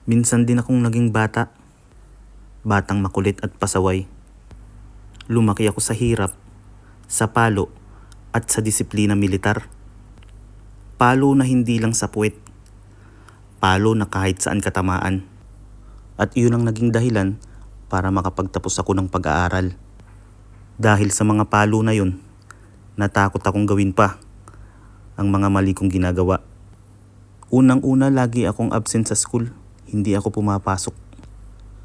Minsan din akong naging bata, batang makulit at pasaway. Lumaki ako sa hirap, sa palo at sa disiplina militar. Palo na hindi lang sa puwet, palo na kahit saan katamaan. At iyon ang naging dahilan para makapagtapos ako ng pag-aaral. Dahil sa mga palo na yun, natakot akong gawin pa ang mga mali kong ginagawa. Unang-una, lagi akong absent sa school. Hindi ako pumapasok.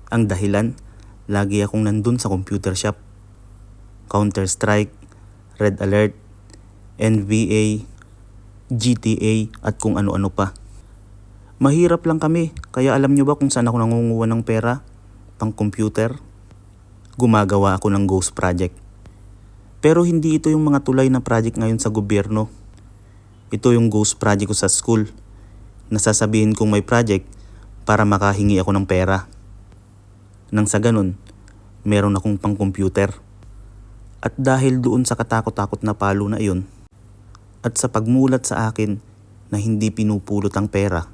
Ang dahilan, lagi akong nandun sa computer shop. Counter-Strike, Red Alert, NBA, GTA at kung ano-ano pa. Mahirap lang kami, kaya alam nyo ba kung saan ako nangunguha ng pera? Pang computer? Gumagawa ako ng ghost project. Pero hindi ito yung mga tulay na project ngayon sa gobyerno. Ito yung ghost project ko sa school. Nasasabihin kong may project para makahingi ako ng pera. Nang sa ganun, meron akong pang-computer. At dahil doon sa katakot-takot na palo na iyon, at sa pagmulat sa akin na hindi pinupulot ang pera,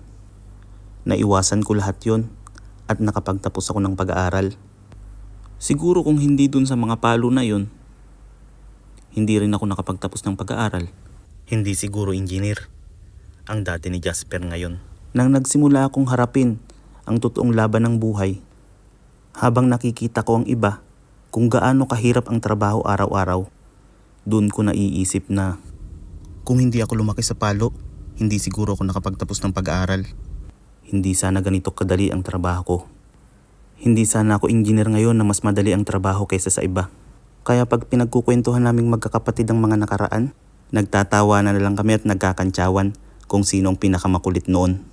naiwasan ko lahat yon at nakapagtapos ako ng pag-aaral. Siguro kung hindi doon sa mga palo na yon, hindi rin ako nakapagtapos ng pag-aaral. Hindi siguro engineer ang dati ni Jasper ngayon. Nang nagsimula akong harapin ang totoong laban ng buhay, habang nakikita ko ang iba kung gaano kahirap ang trabaho araw-araw, doon ko naiisip na kung hindi ako lumaki sa palo, hindi siguro ako nakapagtapos ng pag-aaral. Hindi sana ganito kadali ang trabaho ko. Hindi sana ako engineer ngayon na mas madali ang trabaho kaysa sa iba. Kaya pag pinagkukwentuhan naming magkakapatid ang mga nakaraan, nagtatawa na lang kami at nagkakantsawan kung sino ang pinakamakulit noon.